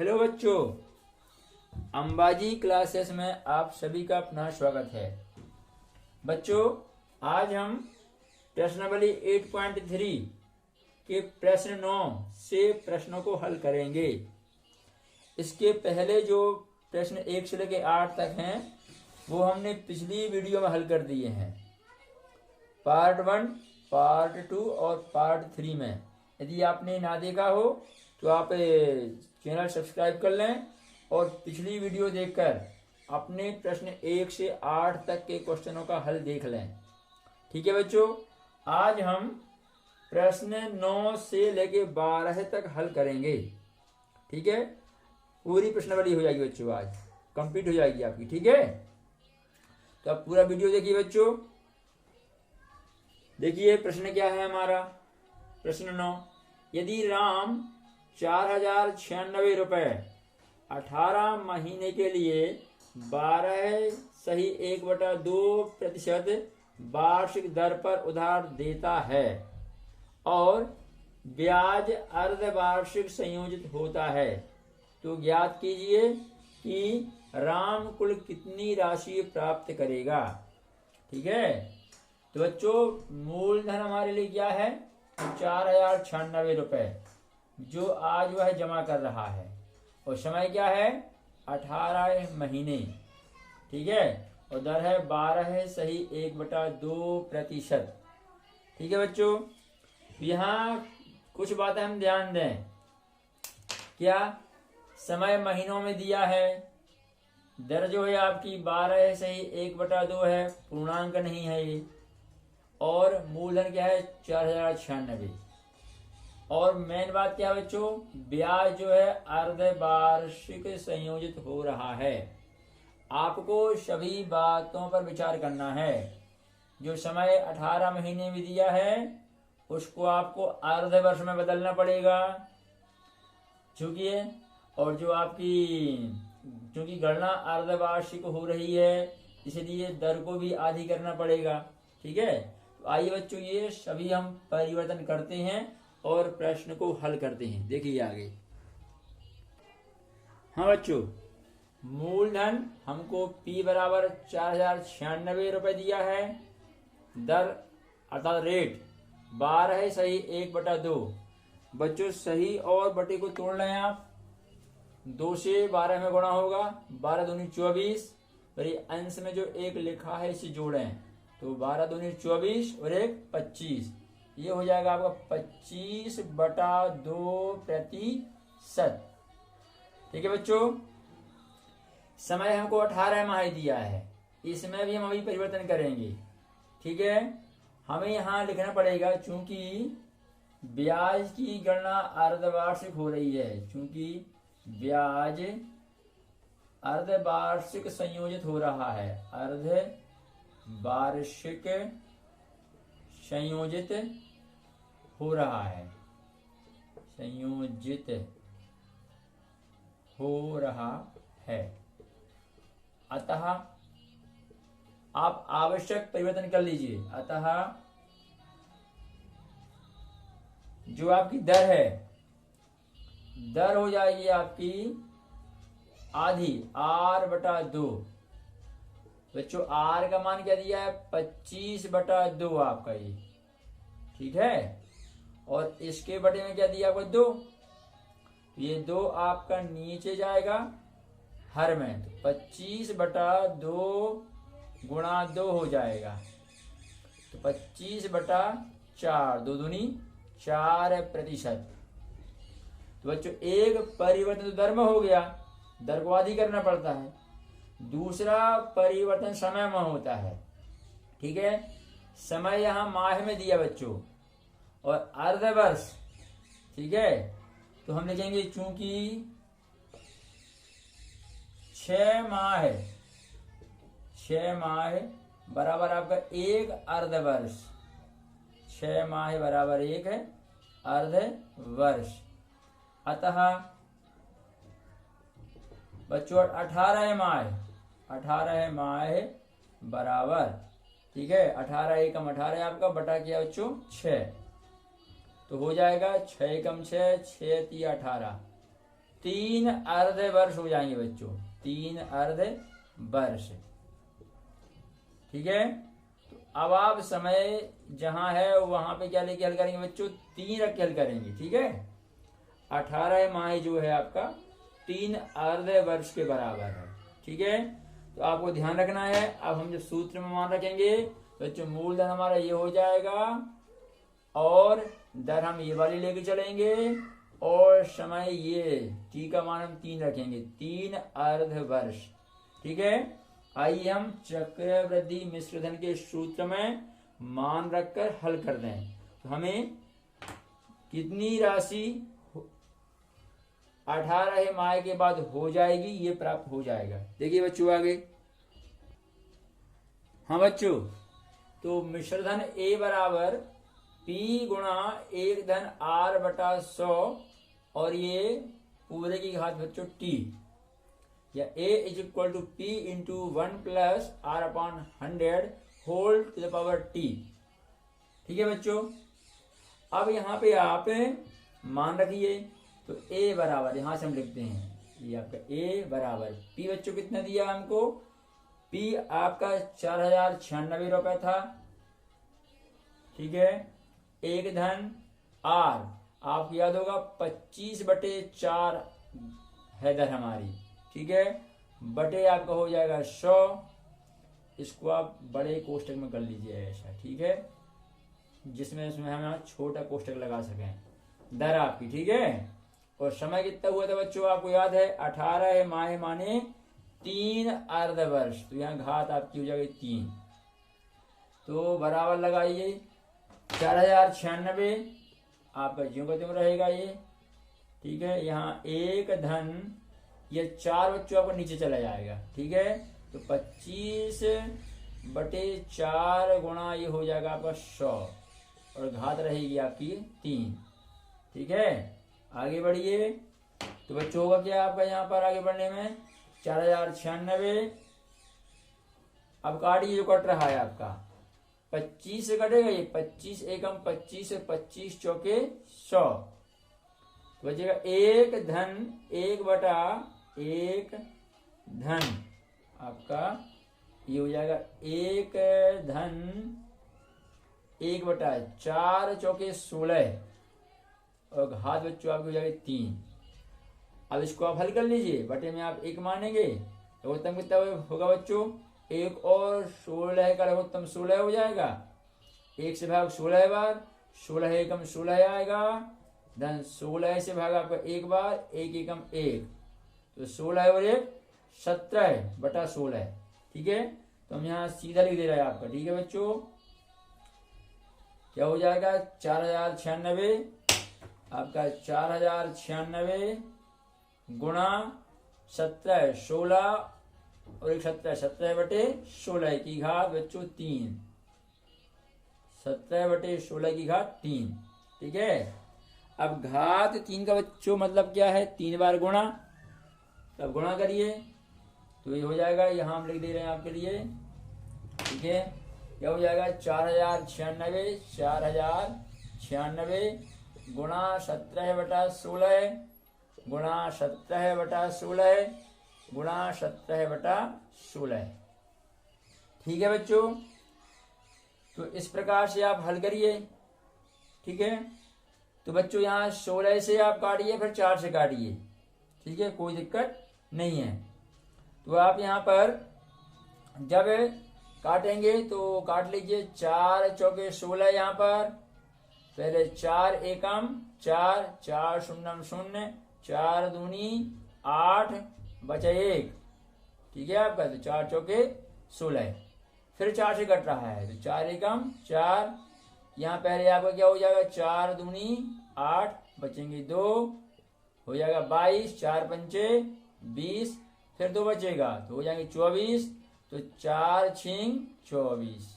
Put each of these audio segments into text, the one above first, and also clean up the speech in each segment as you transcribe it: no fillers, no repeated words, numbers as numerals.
Hello बच्चों, Ambaji classes में आप सभी का अपना स्वागत है। बच्चों, आज हम प्रश्नावली 8.3 के प्रश्न 9 से प्रश्नों को हल करेंगे। इसके पहले जो प्रश्न 1 से लेकर 8 तक हैं वो हमने पिछली वीडियो में हल कर दिए हैं, पार्ट 1, पार्ट 2 और पार्ट 3 में। यदि आपने ना देखा हो तो आप चैनल सब्सक्राइब कर लें और पिछली वीडियो देखकर अपने प्रश्न 1 से 8 तक के क्वेश्चनों का हल देख लें। ठीक है बच्चों, आज हम प्रश्न 9 से लेके 12 तक हल करेंगे। ठीक है, पूरी प्रश्नावली हो जाएगी बच्चों, आज कंप्लीट हो जाएगी आपकी। ठीक है, तो आप पूरा वीडियो देखिए बच्चों। देखिए प्रश्न क्या है हमारा। प्रश्न 9, यदि राम 4096 रुपए 18 महीने के लिए 12.1/2% वार्षिक दर पर उधार देता है और ब्याज अर्धवार्षिक संयोजित होता है, तो ज्ञात कीजिए कि राम कुल कितनी राशि प्राप्त करेगा। ठीक है, तो बच्चों मूलधन हमारे लिए क्या है? 4096 रुपए जो आज वह जमा कर रहा है, और समय क्या है? 18 महीने। ठीक है, और दर है 12.1/2%। ठीक है बच्चों, यहाँ कुछ बातें हम ध्यान दें। क्या समय महीनों में दिया है, दर जो है आपकी 12.1/2 है, पूर्णांक नहीं है ये, और मूलधन क्या है? 4096। और मेन बात क्या है बच्चों? ब्याज जो है अर्धवार्षिक संयोजित हो रहा है। आपको सभी बातों पर विचार करना है। जो समय 18 महीने में दिया है उसको आपको अर्धवर्ष में बदलना पड़ेगा, चूंकि और जो आपकी चूंकि गणना अर्धवार्षिक हो रही है इसलिए दर को भी आधी करना पड़ेगा। ठीक है, तो आइए बच्चों ये सभी हम परिवर्तन करते हैं और प्रश्न को हल करते हैं। देखिए आगे। हाँ बच्चों, मूलधन हमको P बराबर 4096 रुपए दिया है, दर अर्थात रेट 12.1/2। बच्चों सही और बटे को तोड़ लें आप, 2 से 12 में गुणा होगा, 12 दूनी 24, और ये अंश में जो एक लिखा है इसे जोड़ें तो 12 दूनी 24 और 1 25, ये हो जाएगा आपका 25/2%। ठीक है बच्चों, समय हमको 18 माह दिया है, इसमें भी हम अभी परिवर्तन करेंगे। ठीक है, हमें यहाँ लिखना पड़ेगा चूंकि ब्याज की गणना अर्धवार्षिक हो रही है, चूंकि ब्याज अर्धवार्षिक संयोजित हो रहा है, अर्धवार्षिक संयोजित हो रहा है, संयोजित हो रहा है। अतः आप आवश्यक परिवर्तन कर लीजिए। अतः जो आपकी दर है, दर हो जाएगी आपकी आधी, R/2। बच्चों R का मान क्या दिया है? 25/2 आपका ये। ठीक है, और इसके बटे में क्या दिया आपको? 2। ये 2 आपका नीचे जाएगा हर में, तो 25/2 गुणा 2 हो जाएगा, तो 25/4, 2 दूनी 4%। तो बच्चों एक परिवर्तन तो दर में हो गया, दर को आधी करना पड़ता है। दूसरा परिवर्तन समय में होता है। ठीक है, समय यहां माह में दिया बच्चों और अर्धवर्ष। ठीक है, तो हम लिखेंगे चूंकि 6 माह है, 6 माह बराबर आपका 1 अर्धवर्ष, 6 माह बराबर 1 है अर्धवर्ष। अतः बच्चों 18 माह बराबर, ठीक है, 18 एकम 18 आपका बटा किया बच्चों 6, तो हो जाएगा 6 एकम 6, 6 × 18, 3 अर्ध वर्ष हो जाएंगे बच्चों, 3 अर्ध वर्ष। ठीक है, तो अब आप समय जहां है वहां पे क्या लेके हल करेंगे बच्चों, 3 रख के हल करेंगे। ठीक है, 18 माह जो है आपका 3 अर्ध वर्ष के बराबर है। ठीक है, तो आपको ध्यान रखना है। अब हम जब सूत्र में मान रखेंगे तो बच्चों मूलधन हमारा ये हो जाएगा और दर हम ये वाली लेके चलेंगे और समय ये टी का मान हम 3 रखेंगे, 3 अर्ध वर्ष। ठीक है, आइए हम चक्रवृद्धि मिश्रधन के सूत्र में मान रखकर हल कर दें। तो हमें कितनी राशि 18 माह के बाद हो जाएगी ये प्राप्त हो जाएगा। देखिए बच्चों आगे, हाँ बच्चों, तो मिश्रधन ए बराबर P गुणा 1 धन R बटा 100 और ये पूरे की घात बच्चों T, या A is equal to P into 1 plus R upon 100 whole to the power T। ठीक है बच्चों, अब यहाँ पे आप मान रखिए, तो A बराबर यहां से हम लिखते हैं ये आपका A बराबर P बच्चों कितना दिया हमको, P आपका 4096 रुपए था। ठीक है, 1 धन R आपको याद होगा 25/4 है दर हमारी। ठीक है, बटे आपका हो जाएगा 100, इसको आप बड़े कोष्टक में कर लीजिए ऐसा। ठीक है, जिसमें हम छोटा कोष्टक लगा सकें दर आपकी। ठीक है, और समय कितना हुआ था बच्चों आपको याद है, 18 माह माने 3 अर्ध वर्ष, तो यहाँ घात आपकी हो जाएगी 3, तो बराबर लगाइए 4096 आपका ज्यों का त्यों रहेगा ये। ठीक है, यहाँ 1 धन ये 4 बच्चों आपको नीचे चला जाएगा। ठीक है, तो 25/4 गुणा ये हो जाएगा आपका 100 और घात रहेगी आपकी 3। ठीक है, आगे बढ़िए, तो बच्चों होगा क्या आपका यहाँ पर आगे बढ़ने में 4096, अब काटिए जो कट रहा है आपका 25 से कटेगा ये 25 एकम 25 से 25 चौके 100, तो बचेगा 1 धन 1 बटा 1 धन आपका ये हो जाएगा 1 धन 1 बटा 4 चौके 16 और घात बच्चों आपकी हो जाएगी 3। अब इसको आप हल कर लीजिए, बटे में आप 1 मानेंगे तो उत्तम कितना होगा बच्चों, 1 और 16 का लघुत्तम 16 हो जाएगा, 1 से भाग 16 बार, 16 एकम 16 आएगा, धन 16 से भाग आपका 1 बार, 1 एकम 1, तो 16 और 1 17/16। ठीक है, तो हम यहाँ सीधा लिख दे रहे हैं आपका। ठीक है बच्चों, क्या हो जाएगा 4096 आपका 4096 गुणा 17 16 और 1 17/16 की घात बच्चों 3, 17/16 की घात 3। ठीक है, अब घात 3 का बच्चों मतलब क्या है, 3 बार गुणा, तब गुणा करिए तो ये हो जाएगा, यहाँ हम लिख दे रहे हैं आपके लिए। ठीक है, क्या हो जाएगा 4096 गुणा 17/16 गुणा 17/16 गुणा 17/16। ठीक है बच्चों, तो इस प्रकार से आप हल करिए। ठीक है, तो बच्चों यहाँ 16 से आप काटिए, फिर 4 से काटिए। ठीक है, कोई दिक्कत नहीं है। तो आप यहाँ पर जब काटेंगे तो काट लीजिए 4 चौके 16 यहाँ पर, पहले 4 एकम 4, 4 शून्यम 0, 4 दूनी 8 बचा 1। ठीक है आपका, तो 4 चौके 16, फिर 4 से कट रहा है तो 4 एकम 4, यहाँ पहले आपका क्या हो जाएगा 4 दूनी 8 बचेंगे 2, हो जाएगा 22, 4 पंचे 20, फिर 2 बचेगा तो हो जाएंगे 24, तो 4 छिंग 24।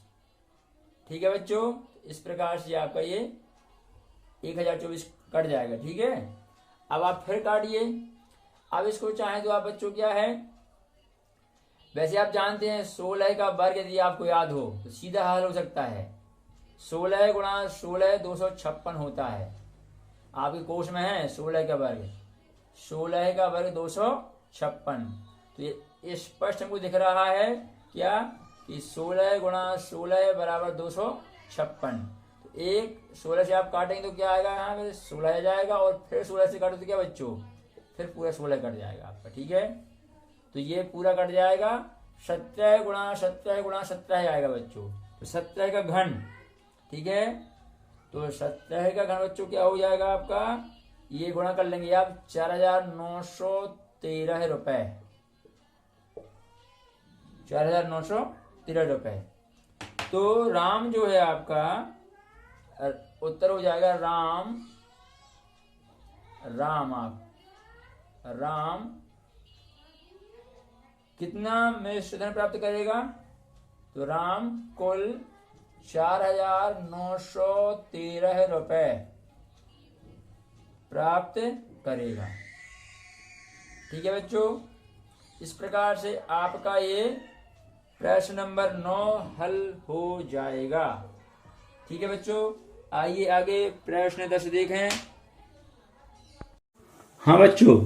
ठीक है बच्चों, इस प्रकार से आपका ये 1024 कट जाएगा। ठीक है, अब आप फिर काटिए। अब इसको चाहे तो आप बच्चों क्या है, वैसे आप जानते हैं 16 का वर्ग यदि आपको याद हो तो सीधा हल हो सकता है, 16 गुणा 16 256 होता है, आपके कोष में है 16 का वर्ग। 16 का वर्ग 256। तो ये स्पष्ट हमको दिख रहा है क्या कि 16 गुणा 16 बराबर 256। तो एक 16 से आप काटेंगे तो क्या आएगा, यहाँ पे 16 आ जाएगा, और फिर 16 से काटो तो क्या बच्चों, फिर पूरा 16 कट जाएगा आपका। ठीक है, तो ये पूरा कट जाएगा। 17 गुणा 17 गुणा 17 आएगा बच्चों, तो 17 का घन। ठीक है, तो 17 का घन बच्चों क्या हो जाएगा आपका, ये गुणा कर लेंगे आप 4913 रुपए, 4913 रुपए। तो राम जो है आपका उत्तर हो जाएगा राम कितना मिश्र धन प्राप्त करेगा, तो राम कुल 4913 रुपए प्राप्त करेगा। ठीक है बच्चों, इस प्रकार से आपका ये प्रश्न नंबर 9 हल हो जाएगा। ठीक है बच्चों, आइए आगे प्रश्न 10 देखें। हाँ बच्चों,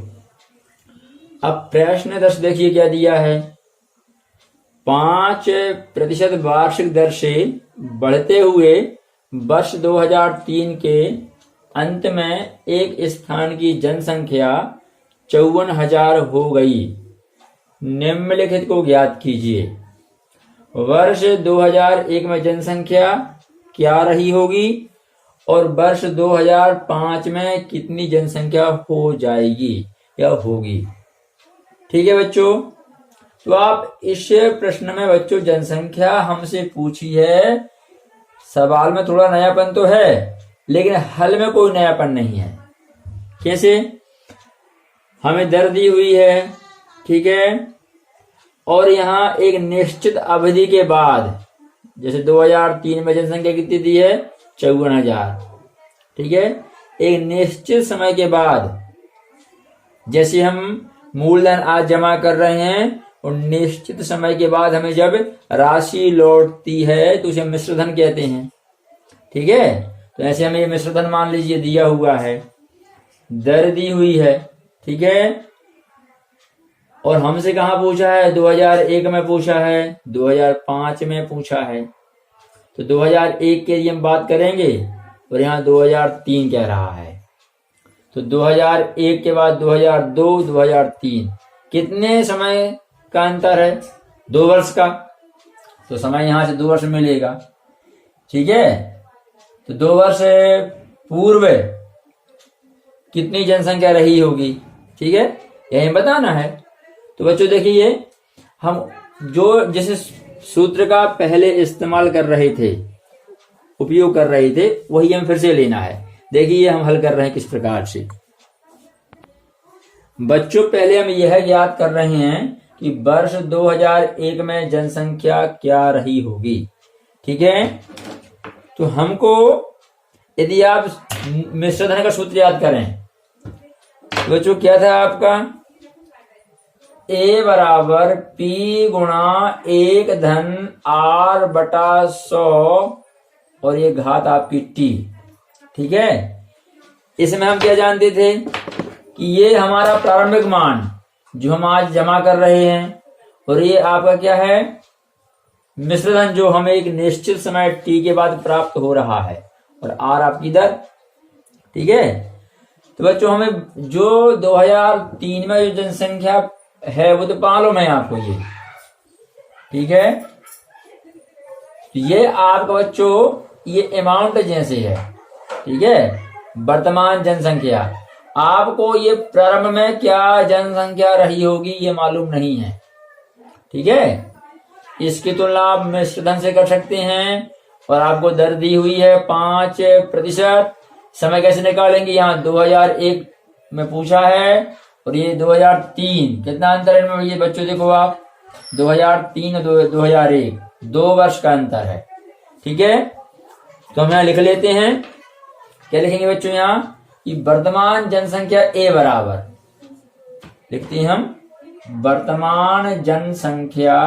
अब प्रश्न 10 देखिए क्या दिया है। 5% वार्षिक दर से बढ़ते हुए वर्ष 2003 के अंत में एक स्थान की जनसंख्या 54,000 हो गई। निम्नलिखित को ज्ञात कीजिए। वर्ष 2001 में जनसंख्या क्या रही होगी और वर्ष 2005 में कितनी जनसंख्या हो जाएगी या होगी। ठीक है बच्चों, तो आप इस प्रश्न में बच्चों जनसंख्या हमसे पूछी है। सवाल में थोड़ा नयापन तो है, लेकिन हल में कोई नयापन नहीं है। कैसे, हमें दर दी हुई है, ठीक है, और यहाँ एक निश्चित अवधि के बाद, जैसे 2003 में जनसंख्या कितनी दी है, 54,000। ठीक है, एक निश्चित समय के बाद, जैसे हम मूलधन आज जमा कर रहे हैं और निश्चित समय के बाद हमें जब राशि लौटती है तो उसे मिश्रधन कहते हैं। ठीक है, तो ऐसे हमें ये मिश्रधन मान लीजिए दिया हुआ है, दर दी हुई है। ठीक है, और हमसे कहा पूछा है, 2001 में पूछा है, 2005 में पूछा है। तो 2001 के लिए हम बात करेंगे और यहाँ 2003 कह रहा है। तो 2001 के बाद 2002, 2003 कितने समय का अंतर है, 2 वर्ष का। तो समय यहां से 2 वर्ष मिलेगा। ठीक है, तो 2 वर्ष पूर्व कितनी जनसंख्या रही होगी। ठीक है, यही बताना है। तो बच्चों देखिए, हम जो जिस सूत्र का पहले इस्तेमाल कर रहे थे, उपयोग कर रहे थे, वही हम फिर से लेना है। देखिए हम हल कर रहे हैं किस प्रकार से। बच्चों पहले हम यह ज्ञात कर रहे हैं कि वर्ष 2001 में जनसंख्या क्या रही होगी। ठीक है, तो हमको यदि आप मिश्रधन का सूत्र याद करें तो बच्चों क्या था आपका, A बराबर P गुणा 1 धन R बटा 100 और ये घात आपकी T। ठीक है, इसमें हम क्या जानते थे कि ये हमारा प्रारंभिक मान जो हम आज जमा कर रहे हैं, और ये आपका क्या है, मिश्रधन जो हमें एक निश्चित समय T के बाद प्राप्त हो रहा है, और R आपकी दर। ठीक है, तो बच्चों हमें जो 2003 में जो जनसंख्या है वो तो मालूम है आपको ये। ठीक है, तो ये आपका बच्चों ये अमाउंट जैसे है। ठीक है, वर्तमान जनसंख्या, आपको ये प्रारंभ में क्या जनसंख्या रही होगी ये मालूम नहीं है। ठीक है, इसकी तुलना आप मिश्रधन से कर सकते हैं, और आपको दर दी हुई है 5%। समय कैसे निकालेंगे, यहाँ 2001 में पूछा है और ये 2003, कितना अंतर है इनमें ये बच्चों, देखो आप 2003 और 2001 2 वर्ष का अंतर है। ठीक है, तो हम यहाँ लिख लेते हैं, क्या लिखेंगे बच्चों यहाँ कि वर्तमान जनसंख्या A बराबर, लिखते हैं हम वर्तमान जनसंख्या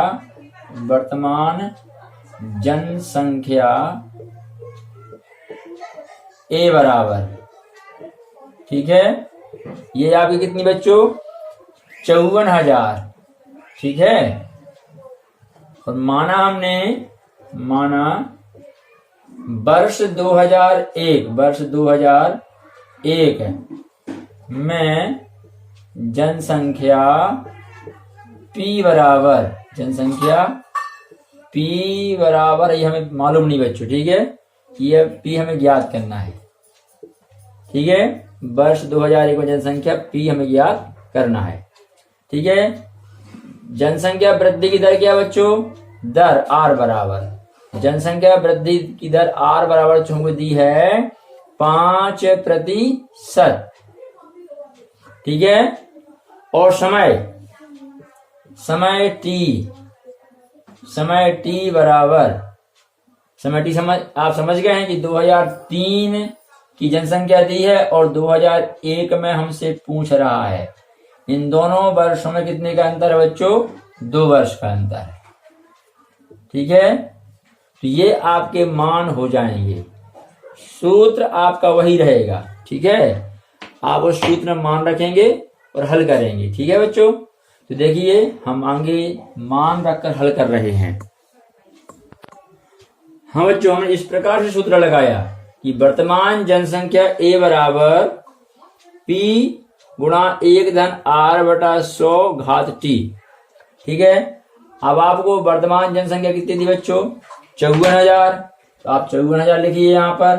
A बराबर। ठीक है, ये आपकी कितनी बच्चों? 54,000। ठीक है। और माना हमने, माना वर्ष 2001 में जनसंख्या P बराबर, ये हमें मालूम नहीं बच्चों, ठीक है, ये P हमें ज्ञात करना है। ठीक है, वर्ष 2001 में जनसंख्या P हमें ज्ञात करना है। ठीक है। जनसंख्या वृद्धि की दर क्या बच्चों? दर R बराबर, जनसंख्या वृद्धि की दर R बराबर चूंकि दी है 5%। ठीक है। और समय T बराबर, आप समझ गए हैं कि 2003 की जनसंख्या दी है और 2001 में हमसे पूछ रहा है। इन दोनों वर्षों में कितने का अंतर है बच्चों? 2 वर्ष का अंतर है। ठीक है। तो ये आपके मान हो जाएंगे, सूत्र आपका वही रहेगा। ठीक है, आप उस सूत्र में मान रखेंगे और हल करेंगे। ठीक है बच्चों। तो देखिए हम आगे मान रखकर हल कर रहे हैं। हाँ बच्चों, हमने इस प्रकार से सूत्र लगाया कि वर्तमान जनसंख्या A बराबर P गुणा 1/R/100 घात T। ठीक है। अब आपको वर्तमान जनसंख्या कितनी थी बच्चों? 54,000। तो आप 54,000 लिखिए यहाँ पर।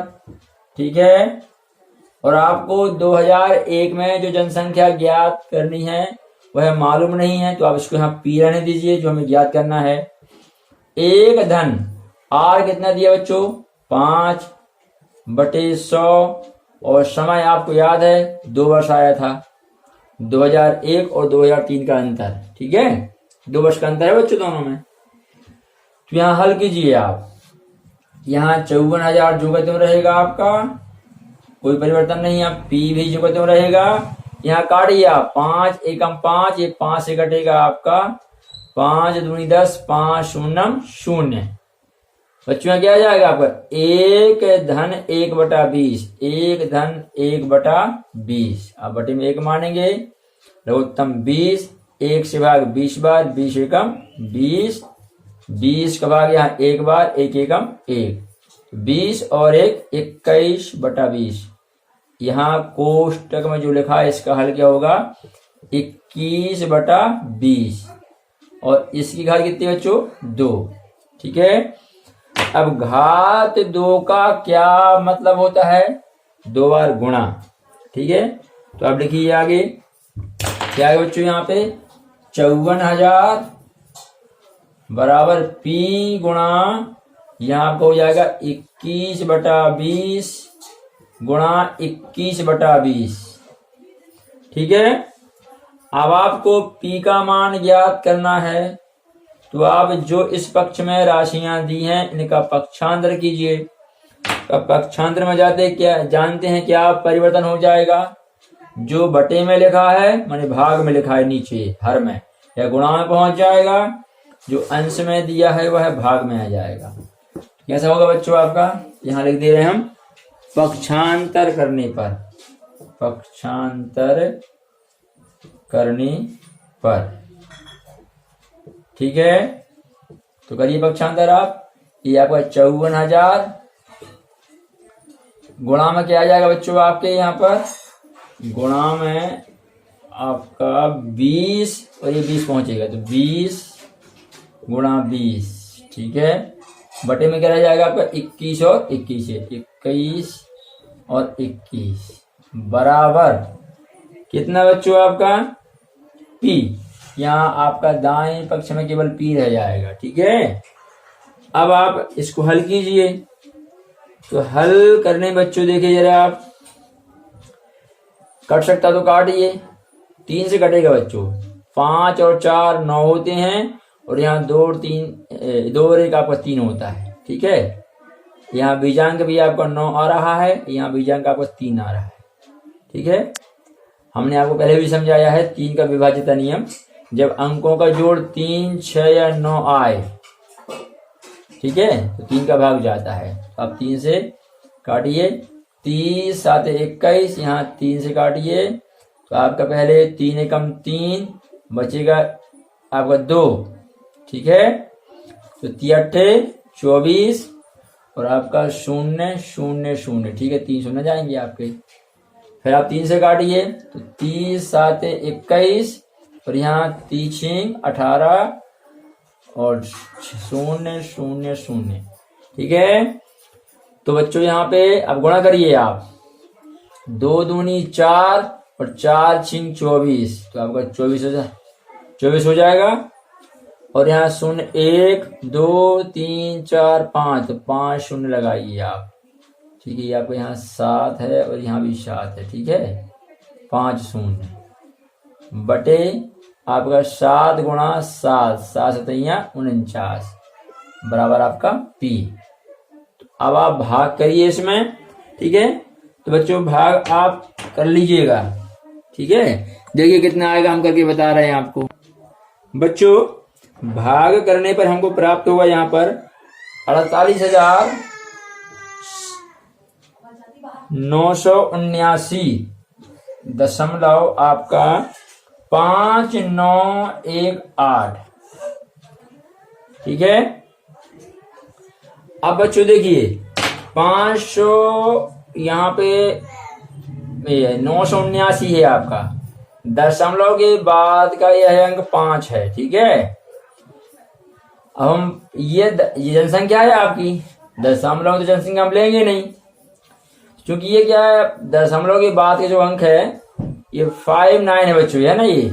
ठीक है। और आपको 2001 में जो जनसंख्या ज्ञात करनी है वह मालूम नहीं है, तो आप इसको यहाँ P रहने दीजिए, जो हमें ज्ञात करना है। 1 R कितना दिया बच्चों? 5/100। और समय आपको याद है 2 वर्ष आया था, 2001 और 2003 का अंतर। ठीक है, 2 वर्ष का अंतर है बच्चों दोनों में। तो यहाँ हल कीजिए आप। यहाँ 54,000 जो का त्यों रहेगा आपका, कोई परिवर्तन नहीं है। P भी जो का त्यों रहेगा। यहाँ काटिए आप, 5 एकम 5, ये 5 से कटेगा आपका 5 दूनी 10, 5 शून्यम 0। बच्चों क्या आ जाएगा आपका? 1/1/20, 1/1/20। आप बटे में 1 मानेंगे, लघुत्तम 20, 1 से भाग 20 बार, 20 एकम 20, 20 का भाग यहाँ 1 बार, 1 एकम 1, 20 और 1 21/20। यहाँ कोष्टक में जो लिखा है इसका हल क्या होगा? 21/20। और इसकी घात कितनी बच्चों? 2। ठीक है। अब घात 2 का क्या मतलब होता है? 2 बार गुणा। ठीक है। तो आप लिखिए आगे क्या है बच्चों? यहाँ पे 54,000 बराबर P गुणा, यहाँ आपको हो जाएगा 21/20 गुणा 21/20। ठीक है। अब आपको P का मान ज्ञात करना है, तो आप जो इस पक्ष में राशियां दी हैं इनका पक्षांतर कीजिए। अब पक्षांतर में जाते क्या जानते हैं क्या परिवर्तन हो जाएगा? जो बटे में लिखा है माने भाग में लिखा है नीचे हर में, या गुणा में पहुंच जाएगा। जो अंश में दिया है वह भाग में आ जाएगा। कैसा होगा बच्चों आपका? यहाँ लिख दे रहे हैं हम पक्षांतर करने पर, पक्षांतर करने पर। ठीक है। तो करिए पक्षांतर आप। ये आपका 54,000 गुणा में क्या आ जाएगा बच्चों आपके? यहाँ पर गुणा में आपका 20 और ये 20 पहुंचेगा, तो 20 गुणा 20। ठीक है। बटे में क्या रह जाएगा आपका? 21 और 21 है, 21 और 21 बराबर कितना बच्चों आपका? P। यहाँ आपका दाएं पक्ष में केवल P रह जाएगा। ठीक है। अब आप इसको हल कीजिए। तो हल करने बच्चों देखिए जरा, आप कट सकता तो काटिए, 3 से कटेगा बच्चों। 5 और 4 9 होते हैं, और यहाँ 2 और 1 आपका 3 होता है। ठीक है। यहाँ बीजांक भी आपका 9 आ रहा है, यहाँ बीजांक आपका 3 आ रहा है। ठीक है। हमने आपको पहले भी समझाया है 3 का विभाज्यता नियम। जब अंकों का जोड़ 3, 6 या 9 आए, ठीक है, तो 3 का भाग जाता है। अब 3 से काटिए, 30 7 21, यहाँ 3 से काटिए तो आपका पहले 3 एकम 3 बचेगा आपका 2, ठीक है। तो 3 अट्ठे 24 और आपका 0 0 0, ठीक है। 3 शून्य जाएंगे आपके। फिर आप 3 से काटिए तो 30 7 21 और यहाँ 3 18 और 0 0 0, ठीक है। तो बच्चों यहाँ पे अब गुणा करिए आप, 2 दूनी 4 और 4 6 24, तो आपका 24 हो जाएगा। और यहाँ 0 1 2 3 4 5, तो 5 शून्य लगाइए आप, ठीक है। ये आपको यहाँ 7 है और यहाँ भी 7 है, ठीक है। 5 शून्य बटे आपका 7 गुणा 7, 7 सतैया 49 बराबर आपका P। अब आप भाग करिए इसमें, ठीक है। तो बच्चों भाग आप कर लीजिएगा, ठीक है। देखिए कितना आएगा, हम करके बता रहे हैं आपको। बच्चों भाग करने पर हमको प्राप्त होगा यहाँ पर 48,979 दशमलव आपका 5918, ठीक है। अब बच्चों देखिए 500 यहाँ पे 979 है आपका, दशमलव के बाद का यह अंक 5 है, ठीक है। अब हम ये जनसंख्या है आपकी, दशमलव तो जनसंख्या हम लेंगे नहीं, क्योंकि ये क्या है, दशमलव के बाद के जो अंक है ये 59 है बच्चों, है ना। ये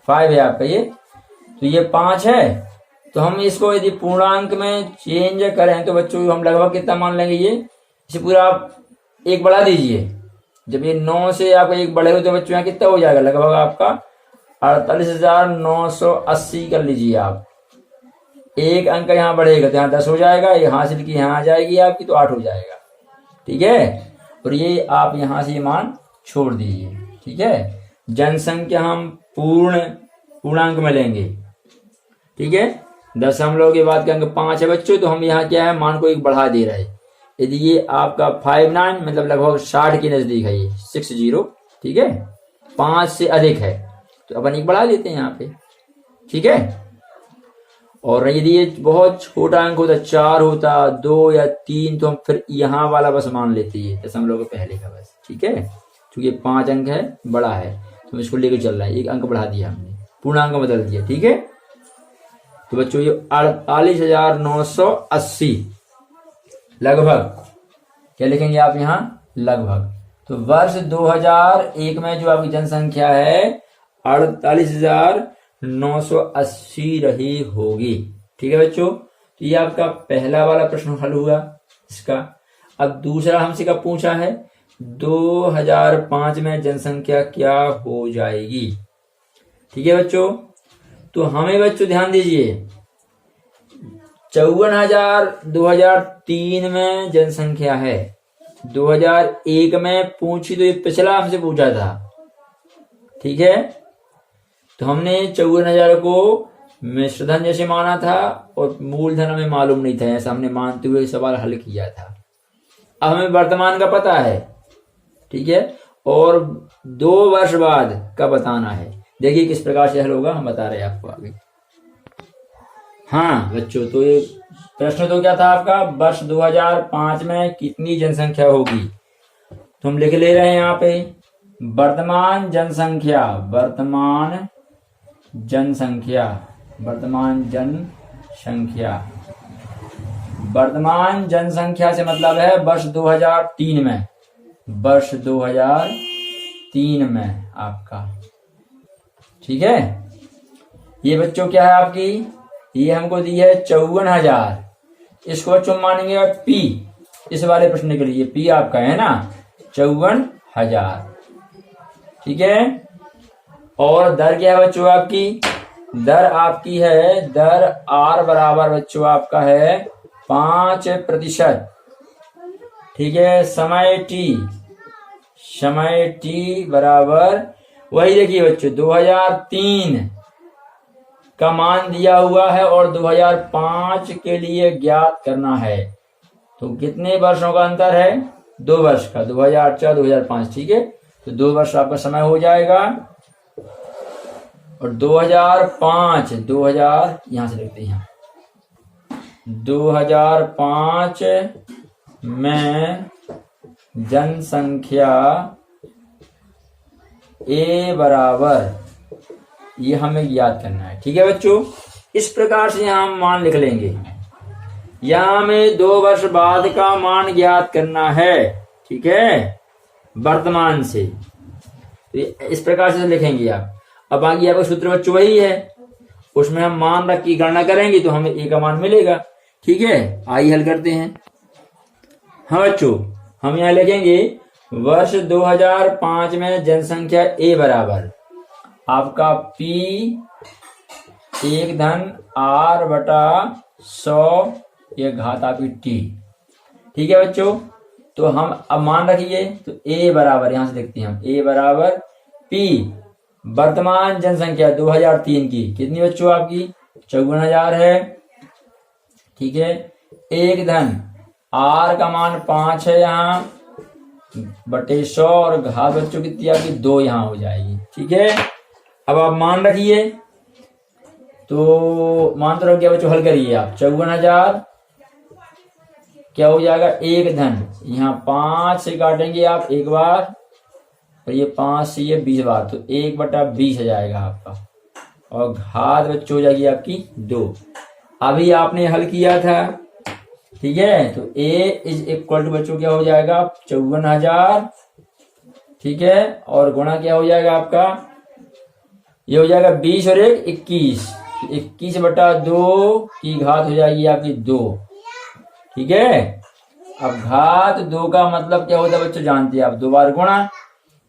5 है आपका, ये तो ये 5 है। तो हम इसको यदि पूर्णांक में चेंज करें तो बच्चों हम लगभग कितना मान लेंगे, ये इसे पूरा आप 1 बढ़ा दीजिए। जब ये 9 से आपका 1 बढ़ेगा तो बच्चों यहाँ कितना हो जाएगा, लगभग आपका 48,980 कर लीजिए आप। 1 अंक यहाँ बढ़ेगा तो यहाँ 10 हो जाएगा, ये हासिल की यहाँ आ जाएगी आपकी, तो 8 हो जाएगा, ठीक है। और ये आप यहाँ से मान छोड़ दीजिए, ठीक है। जनसंख्या हम पूर्णांक में लेंगे, ठीक है। दशमलव के बाद का अंक 5 है बच्चों, तो हम यहाँ क्या है, मान को 1 बढ़ा दे रहे हैं। यदि ये आपका 59 मतलब लगभग 60 के नजदीक है, ये 60, ठीक है, 5 से अधिक है तो अपन 1 बढ़ा देते हैं यहाँ पे, ठीक है। और यदि ये बहुत छोटा अंक होता, 4 होता, 2 या 3, तो हम फिर यहाँ वाला बस मान लेते हैं दशमलव के पहले का बस, ठीक है। क्योंकि 5 अंक है, बड़ा है, तो इसको लेकर चल रहा है, 1 अंक बढ़ा दिया हमने, पूर्णांक बदल दिया, ठीक है। तो बच्चों ये 48,980 लगभग, क्या लिखेंगे आप यहाँ, लगभग। तो वर्ष 2001 में जो आपकी जनसंख्या है 48,980 रही होगी, ठीक है बच्चों। तो ये आपका पहला वाला प्रश्न हल हुआ इसका। अब दूसरा हमसे कब पूछा है, 2005 में जनसंख्या क्या हो जाएगी, ठीक है बच्चों। तो हमें बच्चों ध्यान दीजिए, 54,000 2003 में जनसंख्या है, 2001 में पूछी तो ये पिछला हमसे पूछा था, ठीक है। तो हमने 54,000 को मिश्रधन जैसे माना था और मूलधन हमें मालूम नहीं था, ऐसा हमने मानते हुए सवाल हल किया था। अब हमें वर्तमान का पता है, ठीक है, और 2 वर्ष बाद का बताना है। देखिए किस प्रकार से हल होगा, हम बता रहे हैं आपको आगे। हाँ बच्चों, तो ये प्रश्न तो क्या था आपका, वर्ष 2005 में कितनी जनसंख्या होगी। तो हम लिख ले रहे हैं यहाँ पे वर्तमान जनसंख्या, वर्तमान जनसंख्या, वर्तमान जनसंख्या, वर्तमान जनसंख्या से मतलब है वर्ष 2003 में, वर्ष 2003 में आपका, ठीक है। ये बच्चों क्या है आपकी, ये हमको दी है 54,000, इसको बच्चों मानेंगे P, इस वाले प्रश्न के लिए P आपका है ना 54,000, ठीक है। और दर क्या है बच्चों आपकी, दर आपकी है, दर R बराबर बच्चों आपका है 5%, ठीक है। समय T बराबर वही देखिए बच्चों 2003 का मान दिया हुआ है और 2005 के लिए ज्ञात करना है। तो कितने वर्षों का अंतर है, 2 वर्ष का, 2004 2005, ठीक है। तो 2 वर्ष आपका समय हो जाएगा। और 2005 यहां से लिखते हैं, 2005 में जनसंख्या ए बराबर, ये हमें याद करना है। ठीक है बच्चों, इस प्रकार से यहां हम मान लिख लेंगे। यहां हमें 2 वर्ष बाद का मान ज्ञात करना है। ठीक है, वर्तमान से। तो इस प्रकार से लिखेंगे आप। अब आगे आपका सूत्र बच्चों वही है, उसमें हम मान रख की गणना करेंगे तो हमें ए का मान मिलेगा। ठीक है, आइए हल करते हैं। हाँ बच्चों, हम यहाँ लिखेंगे वर्ष 2005 में जनसंख्या ए बराबर आपका P 1 धन R बटा 100 ये घात आपकी T। ठीक है बच्चों, तो हम अब मान रखिए, तो A बराबर यहां से देखते हैं हम, A बराबर P वर्तमान जनसंख्या 2003 की कितनी बच्चों आपकी 54,000 है। ठीक है, 1 धन R का मान 5 है यहाँ बटे 100 और घात बच्चों कितनी आपकी 2 यहाँ हो जाएगी। ठीक है, अब आप मान रखिए, तो मान तो रख गया बच्चों, हल करिए आप। 54,000 क्या हो जाएगा 1 धन, यहाँ 5 से काटेंगे आप एक बार, और ये 5 से ये 20 बार, तो 1 बटा 20 हो जाएगा आपका, और घात बच्चों हो जाएगी आपकी 2। अभी आपने हल किया था। ठीक है, तो A इज इक्वल टू बच्चों क्या हो जाएगा 54,000। ठीक है, और गुणा क्या हो जाएगा आपका, ये हो जाएगा 20 और 1 21, 21 बटा 2 की घात हो जाएगी आपकी 2। ठीक है, अब घात 2 का मतलब क्या होता है बच्चों जानते हैं आप, 2 बार गुणा,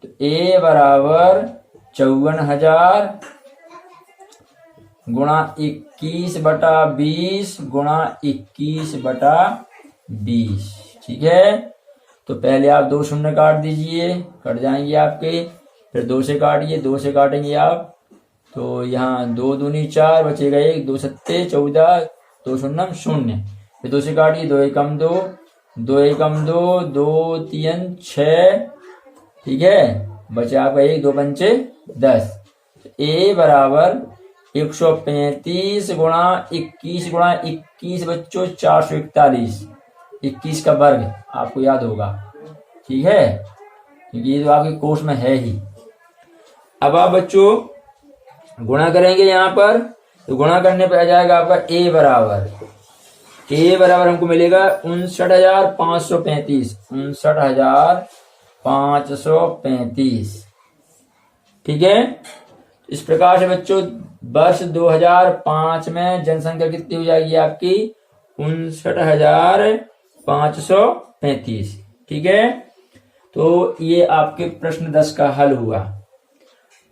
तो A बराबर 54,000 गुणा 21 बटा 20 गुणा 21 बटा 20। ठीक है, तो पहले आप 2 शून्य काट दीजिए, कट जाएंगे आपके, फिर 2 से काटिए, 2 से काटेंगे आप, तो यहाँ 2 दूनी 4 बचेगा 1, 2 सत्ते 14, 2 शून्य 0, फिर 2 से काटिए, 2 एकम 2, 2 एकम 2, 2 3 6। ठीक है, बचे आपका 1, 2 पंचे 10। A बराबर 135 गुणा 21 गुणा 21 बच्चों 441, 21 का वर्ग आपको याद होगा। ठीक है, क्योंकि ये तो आपके कोर्स में है ही। अब आप बच्चों गुणा करेंगे यहाँ पर, तो गुणा करने पे आ जाएगा आपका A बराबर हमको मिलेगा 59,535, 59,535। ठीक है, इस प्रकार से बच्चों वर्ष 2005 में जनसंख्या कितनी हो जाएगी आपकी 59,535। ठीक है, तो ये आपके प्रश्न 10 का हल हुआ।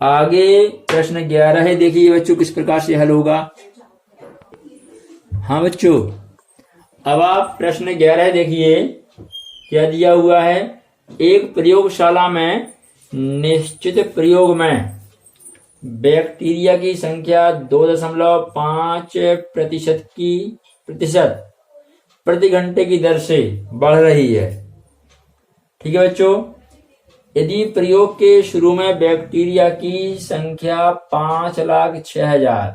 आगे प्रश्न 11 है, देखिए बच्चों किस प्रकार से हल होगा। हाँ बच्चों, अब आप प्रश्न 11 देखिए क्या दिया हुआ है। एक प्रयोगशाला में निश्चित प्रयोग में बैक्टीरिया की संख्या 2.5 प्रतिशत प्रति घंटे की दर से बढ़ रही है। ठीक है बच्चों, यदि प्रयोग के शुरू में बैक्टीरिया की संख्या 5,06,000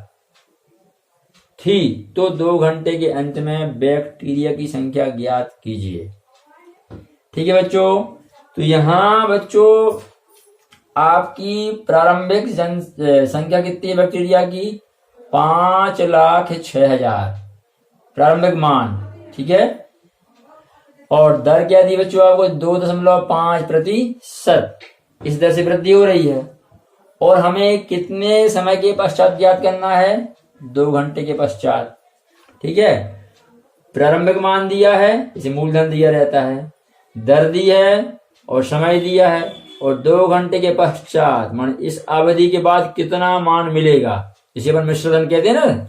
थी, तो 2 घंटे के अंत में बैक्टीरिया की संख्या ज्ञात कीजिए। ठीक है बच्चों, तो यहां बच्चों आपकी प्रारंभिक संख्या कितनी है बैक्टीरिया की 5,06,000 प्रारंभिक मान। ठीक है, और दर क्या दी बच्चों आपको 2.5%, इस दर से वृद्धि हो रही है, और हमें कितने समय के पश्चात ज्ञात करना है 2 घंटे के पश्चात। ठीक है, प्रारंभिक मान दिया है, इसे मूलधन दिया रहता है, दर दी है और समय दिया है, और 2 घंटे के पश्चात मान इस अवधि के बाद कितना मान मिलेगा, इसे अपन मिश्रधन कहते हैं ना।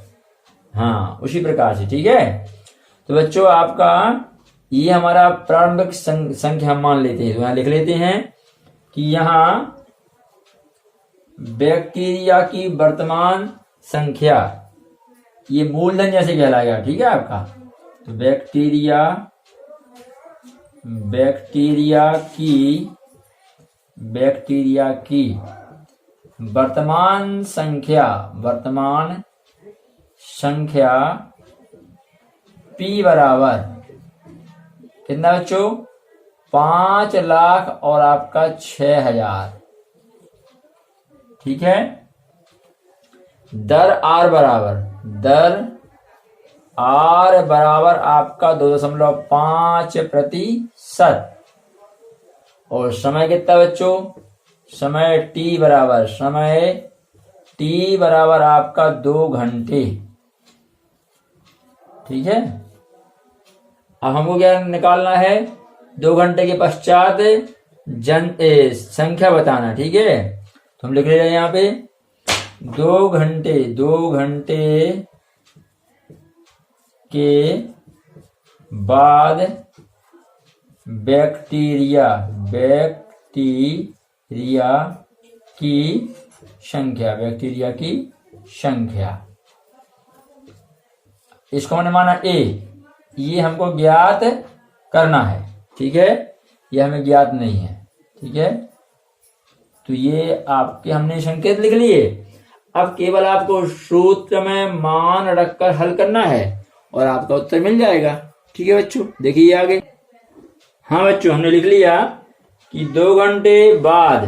हाँ, उसी प्रकार से। ठीक है, तो बच्चों आपका ये हमारा प्रारंभिक संख्या हम मान लेते हैं, तो यहां लिख लेते हैं कि यहां बैक्टीरिया की वर्तमान संख्या ये मूलधन जैसे कहलाएगा। ठीक है आपका, तो बैक्टीरिया की बैक्टीरिया की वर्तमान संख्या P बराबर कितना बच्चों? 5 लाख और आपका 6,000। ठीक है। दर R बराबर आपका 2.5%। और समय कितना बच्चों? समय T बराबर आपका 2 घंटे। ठीक है। अब हमको क्या निकालना है? 2 घंटे के पश्चात संख्या बताना। ठीक है। तो हम लिख ले रहे हैं यहाँ पे 2 घंटे के बाद बैक्टीरिया की संख्या। इसको हमने माना A। ये हमको ज्ञात करना है। ठीक है। ये हमें ज्ञात नहीं है। ठीक है। तो ये आपके हमने संकेत लिख लिए। अब केवल आपको सूत्र में मान रखकर हल करना है और आपका उत्तर मिल जाएगा। ठीक है बच्चों, देखिए आगे। हाँ बच्चों, हमने लिख लिया कि 2 घंटे बाद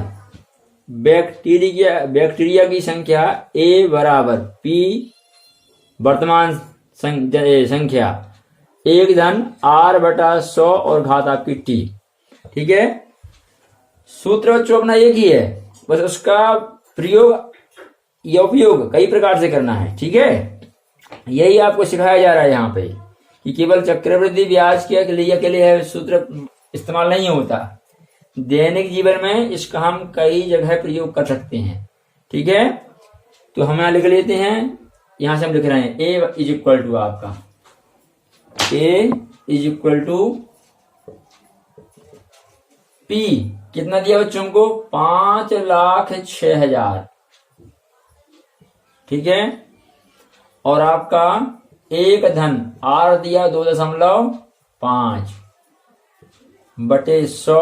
बैक्टीरिया की संख्या A बराबर P वर्तमान संख्या 1/R/100 और घात आपकी T। ठीक है। सूत्र बच्चों अपना एक ही है, बस उसका प्रयोग या उपयोग कई प्रकार से करना है। ठीक है। यही आपको सिखाया जा रहा है यहाँ पे कि केवल चक्रवृद्धि ब्याज के लिए सूत्र इस्तेमाल नहीं होता। दैनिक जीवन में इसका हम कई जगह प्रयोग कर सकते हैं। ठीक है। तो हम यहाँ लिख लेते हैं। यहां से हम लिख रहे हैं A इज इक्वल टू आपका P कितना दिया बच्चों को? 5,06,000। ठीक है। और आपका एक धन R दिया 2.5 बटे 100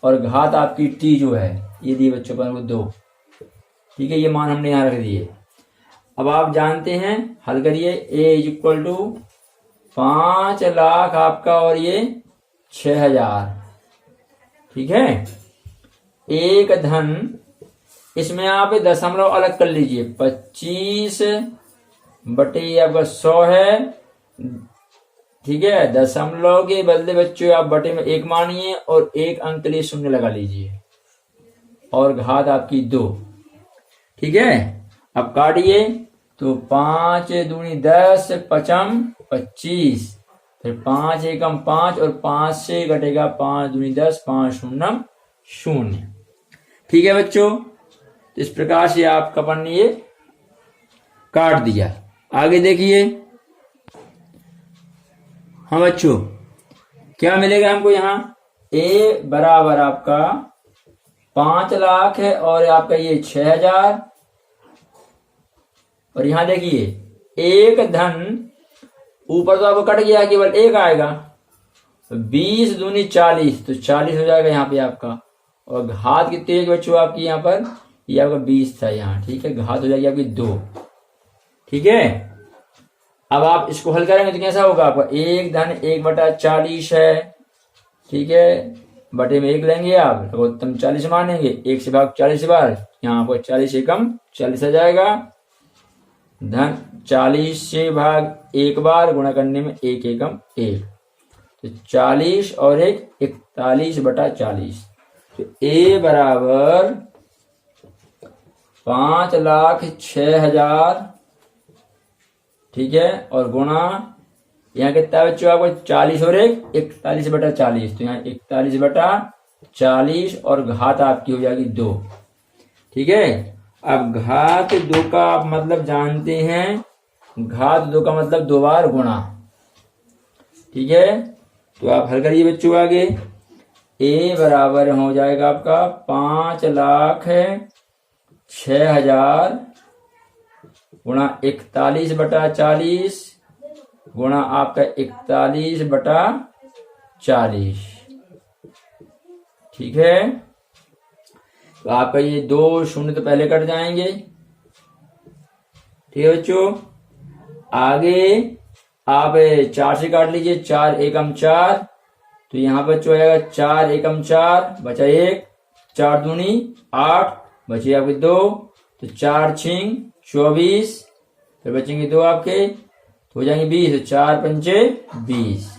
और घात आपकी T जो है ये दी बच्चों पर 2। ठीक है। ये मान हमने यहां रख दिए। अब आप जानते हैं, हल करिए। A is equal to 5 lakh आपका और ये 6,000। ठीक है। एक धन, इसमें आप दशमलव अलग कर लीजिए। 25 बटे आपका 100 है। ठीक है। दशमलव के बदले बच्चों आप बटे में 1 मानिए और 1 अंक के लिए शून्य लगा लीजिए और घात आपकी 2। ठीक है। अब काटिए तो 5 दूनी 10 पचम 25, फिर 5 एकम 5 और 5 से घटेगा 5 दूनी 10, 5 शून्यम 0। ठीक है बच्चों। इस प्रकार से आपका अपन ये काट दिया। आगे देखिए। हाँ बच्चों, क्या मिलेगा हमको यहाँ? A बराबर आपका 5 लाख है और आपका ये 6,000। और यहां देखिए एक धन, ऊपर तो आपको कट गया, केवल 1 आएगा। 20 दूनी 40, तो 40 हो जाएगा यहाँ पे आपका। और घात कितनी है बच्चों आपकी यहाँ पर? ये आपका 20 था यहाँ। ठीक है। घात हो जाएगी आपकी 2। ठीक है। अब आप इसको हल करेंगे तो कैसा होगा आपका? 1 धन 1/40 है। ठीक है। बटे में 1 लेंगे आप, उत्तम 40 मानेंगे। 1 से भाग 40 बार, यहाँ पर 40 एकम 40 आ जाएगा। धन 40 से भाग 1 बार, गुणा करने में 1 एकम 1, तो 40 और 1 41/40। तो A बराबर 5,06,000। ठीक है। और गुणा यहाँ कितना बच्चों आपको? 40 और 1 41/40, तो यहाँ 41/40 और घात आपकी हो जाएगी 2। ठीक है। अब घात 2 का आप मतलब जानते हैं। घात 2 का मतलब 2 बार गुणा। ठीक है। तो आप हल करिए बच्चों आगे। A बराबर हो जाएगा आपका 5,06,000 गुणा 41/40 गुणा आपका 41/40। ठीक है। तो आपका ये 2 शून्य तो पहले कट जाएंगे। ठीक है बच्चों, आगे आप 4 से काट लीजिए, 4 एकम 4, तो यहाँ बच्चों आएगा 4 एकम 4, बचा 1, 4 दूनी 8, बचे आपके 2, तो 4 छिंग 24, फिर बचेंगे 2 आपके, तो हो जाएंगे 20, तो 4 पंचे 20।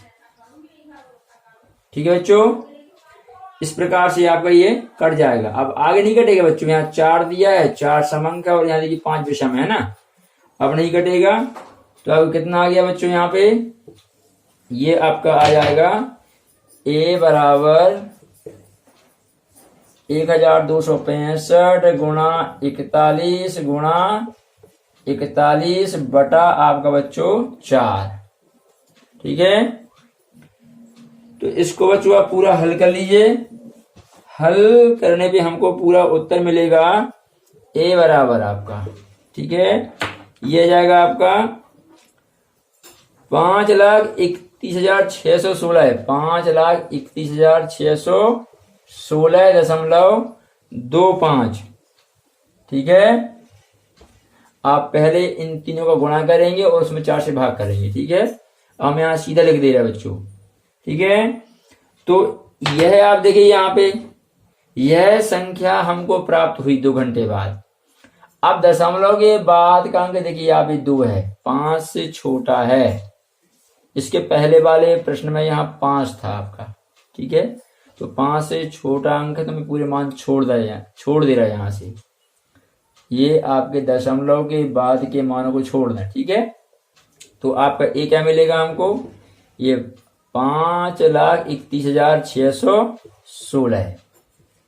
ठीक है बच्चों, इस प्रकार से आपका ये कट जाएगा। अब आगे नहीं कटेगा बच्चों, यहाँ 4 दिया है, 4 समंक है और यहाँ देखिए 5 विषम है ना, अब नहीं कटेगा। तो अब कितना आ गया बच्चों, यहाँ पे ये आपका आ जाएगा a बराबर 1265 गुणा 41 गुणा 41 बटा आपका बच्चों 4। ठीक है, तो इसको बच्चों आप पूरा हल कर लीजिए। हल करने पे हमको पूरा उत्तर मिलेगा a बराबर आपका, ठीक है, ये जाएगा आपका 5,31,616 है, 5,31,616.25। ठीक है, आप पहले इन तीनों का गुणा करेंगे और उसमें 4 से भाग करेंगे। ठीक है, हम यहाँ सीधा लिख दे रहे हैं बच्चों। ठीक है, तो यह आप देखिए यहाँ पे यह संख्या हमको प्राप्त हुई 2 घंटे बाद। अब दशमलव के बाद का अंक देखिए यहाँ पे 2 है, 5 से छोटा है। इसके पहले वाले प्रश्न में यहाँ 5 था आपका। ठीक है, तो 5 से छोटा अंक है तो मैं पूरे मान छोड़ दे रहा है यहाँ से। ये आपके दशमलव के बाद के मानों को छोड़ दें। ठीक है, तो आपका ए क्या मिलेगा हमको, ये 5,31,616 है।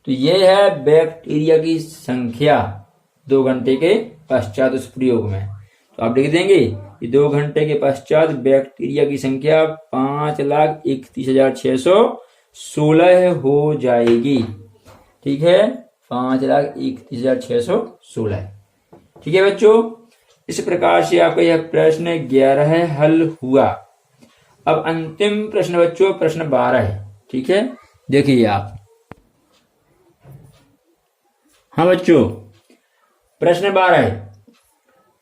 तो ये है बैक्टीरिया की संख्या 2 घंटे के पश्चात उस प्रयोग में। तो आप लिख देंगे कि 2 घंटे के पश्चात बैक्टीरिया की संख्या 5,31,616 हो जाएगी। ठीक है, 5,31,616। ठीक है बच्चों, इस प्रकार से आपका यह प्रश्न 11 हल हुआ। अब अंतिम प्रश्न बच्चों प्रश्न 12 है। ठीक है, देखिए आप। हाँ बच्चों, प्रश्न 12 है,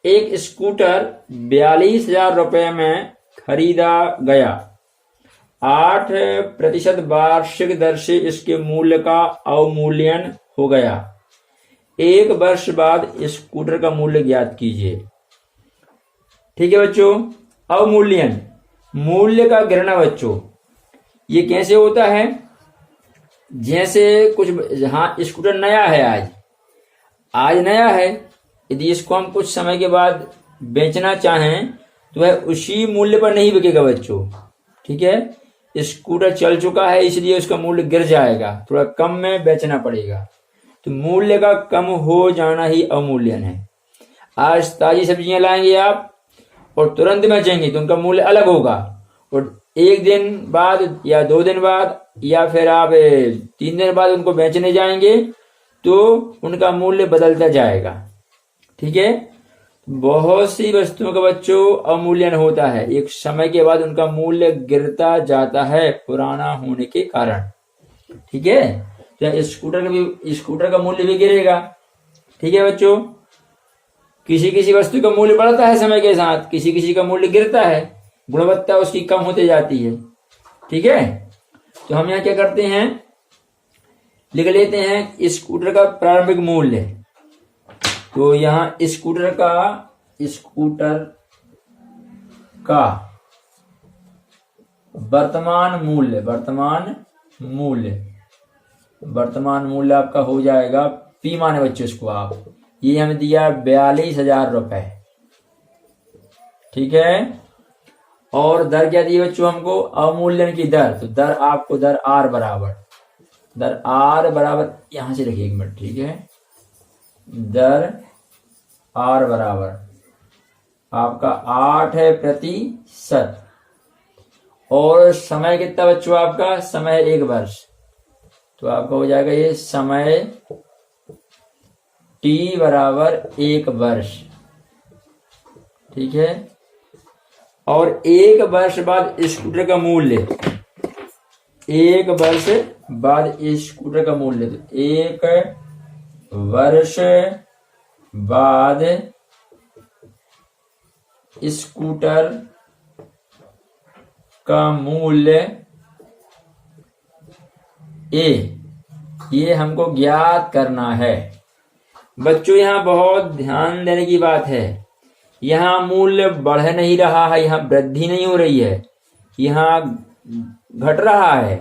एक स्कूटर 42,000 रुपए में खरीदा गया, 8% वार्षिक दर से इसके मूल्य का अवमूल्यन हो गया। 1 वर्ष बाद स्कूटर का मूल्य ज्ञात कीजिए। ठीक है बच्चों, अवमूल्यन मूल्य का गिरना बच्चों, ये कैसे होता है, जैसे कुछ, हाँ स्कूटर नया है, आज नया है, यदि इसको हम कुछ समय के बाद बेचना चाहें तो वह उसी मूल्य पर नहीं बिकेगा बच्चों। ठीक है, स्कूटर चल चुका है इसलिए उसका मूल्य गिर जाएगा, थोड़ा कम में बेचना पड़ेगा। तो मूल्य का कम हो जाना ही अवमूल्यन है। आज ताजी सब्जियां लाएंगे आप और तुरंत बेचेंगे तो उनका मूल्य अलग होगा, और 1 दिन बाद या 2 दिन बाद या फिर आप 3 दिन बाद उनको बेचने जाएंगे तो उनका मूल्य बदलता जाएगा। ठीक है, बहुत सी वस्तुओं का बच्चों अवमूल्यन होता है, एक समय के बाद उनका मूल्य गिरता जाता है पुराना होने के कारण। ठीक है, तो स्कूटर का मूल्य भी गिरेगा। ठीक है बच्चों, किसी वस्तु का मूल्य बढ़ता है समय के साथ, किसी का मूल्य गिरता है, गुणवत्ता उसकी कम होते जाती है। ठीक है, तो हम यहाँ क्या करते हैं, लिख लेते हैं स्कूटर का प्रारंभिक मूल्य। तो यहाँ स्कूटर का वर्तमान मूल्य आपका हो जाएगा, पी माने बच्चों इसको आप, ये हमें दिया 42,000 रुपए। ठीक है, और दर क्या दी बच्चों हमको, अवमूल्यन की दर। तो दर आपको दर आर बराबर यहां से रखिए 1 मिनट। ठीक है, दर आर बराबर आपका 8% और समय कितना बच्चों आपका, समय 1 वर्ष। तो आपका हो जाएगा ये समय टी बराबर 1 वर्ष। ठीक है, और 1 वर्ष बाद स्कूटर का मूल्य, 1 वर्ष बाद स्कूटर का मूल्य, तो 1 वर्ष बाद स्कूटर का मूल्य ए, ये हमको ज्ञात करना है। बच्चों यहाँ बहुत ध्यान देने की बात है, यहाँ मूल्य बढ़ नहीं रहा है, यहाँ वृद्धि नहीं हो रही है, यहाँ घट रहा है।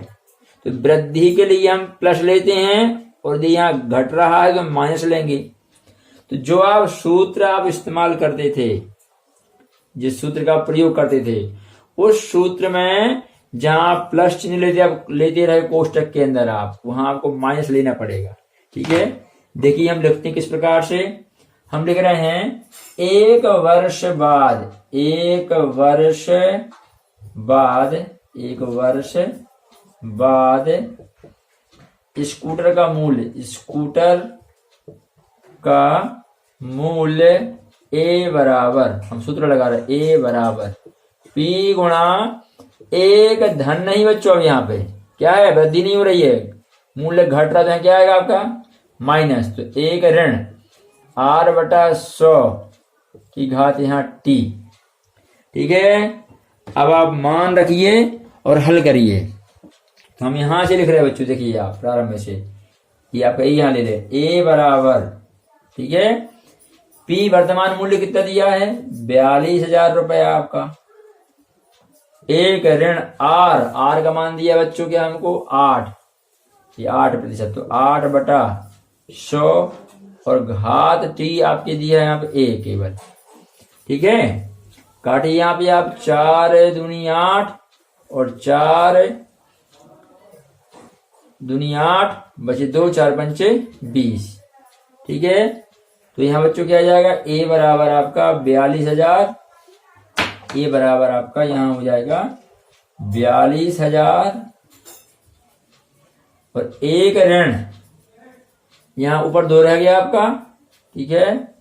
तो वृद्धि के लिए हम प्लस लेते हैं और यदि यहाँ घट रहा है तो माइनस लेंगे। तो जो आप सूत्र आप इस्तेमाल करते थे, जिस सूत्र का प्रयोग करते थे, उस सूत्र में जहां प्लस चिन्ह लेते रहे कोष्टक के अंदर, आप वहां आपको माइनस लेना पड़ेगा। ठीक है, देखिए हम लिखते हैं किस प्रकार से। हम लिख रहे हैं एक वर्ष बाद स्कूटर का मूल्य ए बराबर, हम सूत्र लगा रहे ए बराबर पी गुणा एक धन नहीं बच्चों, अब यहाँ पे क्या है, वृद्धि नहीं हो रही है, मूल्य घट रहा है, क्या आएगा आपका माइनस। तो एक ऋण r बटा 100 की घात यहाँ t। ठीक है, अब आप मान रखिए और हल करिए। तो हम यहां से लिख रहे हैं बच्चों, देखिए आप प्रारंभ से ये आपका यहाँ ले ले a बराबर, ठीक है, p वर्तमान मूल्य कितना दिया है 42,000 रुपए आपका। एक ऋण r का मान दिया बच्चों क्या हमको 8, ये 8%, तो 8 बटा 100 और घात t आपके दिया है यहाँ पे a केवल। ठीक है, काटिए यहाँ पे आप 4 दूनी 8 और 4 दूनी 8 बचे 2, 4 पंचे 20। ठीक है, तो यहाँ बच्चों क्या आ जाएगा a बराबर आपका 42,000, a बराबर आपका यहाँ हो जाएगा 42,000 और एक ऋण यहाँ ऊपर 2 रह गया आपका। ठीक है,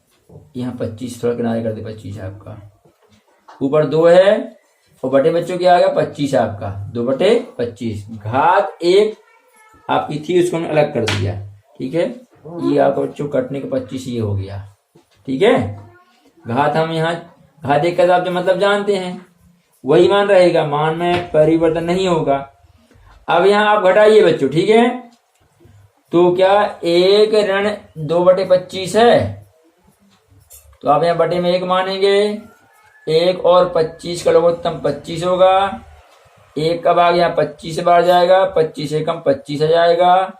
यहाँ 25 थोड़ा किनारे कर दे, 25 आपका ऊपर 2 है और बटे बच्चों क्या आ गया 25 आपका, 2/25 घात 1 आपकी थी, उसको हमने अलग कर दिया। ठीक है, ये आपको बच्चों कटने के 25 ये हो गया। ठीक है, घात हम यहाँ घात 1 का आप जो मतलब जानते हैं वही मान रहेगा, मान में परिवर्तन नहीं होगा। अब यहाँ आप घटाइए बच्चों। ठीक है, तो क्या एक ऋण 2/25 है, तो आप यहाँ बटे में 1 मानेंगे, 1 और 25 का लघुत्तम 25 होगा, 1 का भाग यहाँ 25 से बाहर जाएगा, 25 से कम 25 आ जाएगा,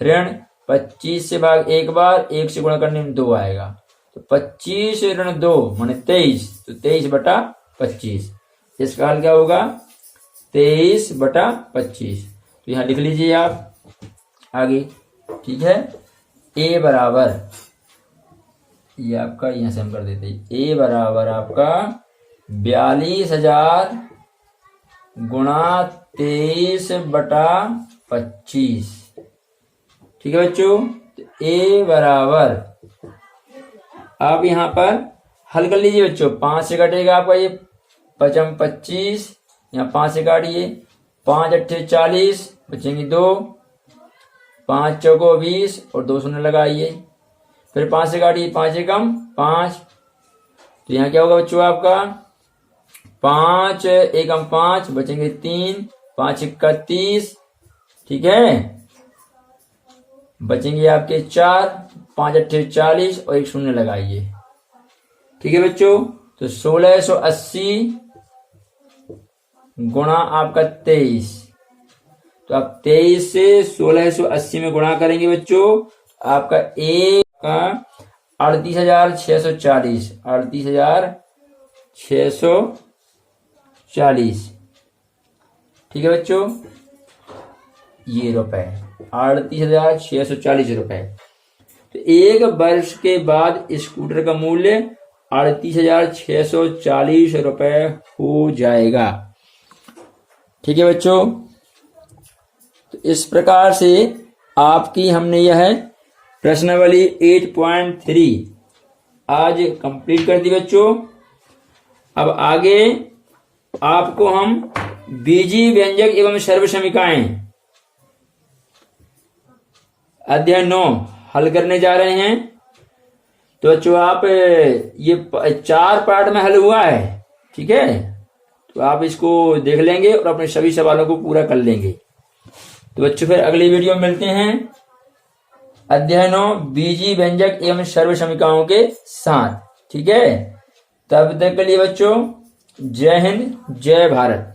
ऋण 25 से भाग 1 बार, 1 से गुणा करने में 2 आएगा, तो 25 ऋण 2 माने 23, तो 23/25। इसका हल क्या होगा 23/25। तो यहाँ लिख लीजिए आप आगे। ठीक है, a बराबर, ये आपका यहां से हम कर देते हैं, a बराबर आपका 42,000 गुणा 23/25। ठीक है बच्चों, तो a बराबर, आप यहां पर हल कर लीजिए बच्चों। 5 से कटेगा आपका ये 5 25, यहाँ 5 से काटिए, 5 8 40 बचेंगे 2, 5 चौको 20 और 2 शून्य लगाइए, फिर 5 से काटिए, 5 से कम 5, तो यहाँ क्या होगा बच्चों आपका 5 एकम 5 बचेंगे 3, 5 31। ठीक है, बचेंगे आपके 4, 5 8 40 और 1 शून्य लगाइए। ठीक है बच्चों, तो 1680 गुणा आपका 23, तो आप 23 से 1680 में गुणा करेंगे बच्चों, आपका एक का 38,640, 38,640। ठीक है बच्चों, ये रुपए 38,640 रुपए। तो एक वर्ष के बाद स्कूटर का मूल्य 38,640 रुपए हो जाएगा। ठीक है बच्चों, तो इस प्रकार से आपकी हमने यह प्रश्नावली 8.3 आज कंप्लीट कर दी बच्चों। अब आगे आपको हम बीजी व्यंजक एवं सर्वसमीकाएं अध्याय 9 हल करने जा रहे हैं। तो बच्चों आप ये 4 पार्ट में हल हुआ है, ठीक है। तो आप इसको देख लेंगे और अपने सभी सवालों को पूरा कर लेंगे। तो बच्चों फिर अगली वीडियो में मिलते हैं अध्ययनों बीजी व्यंजक एवं सर्व समीकरणों के साथ, ठीक है। तब तक के लिए बच्चों जय हिंद जय भारत।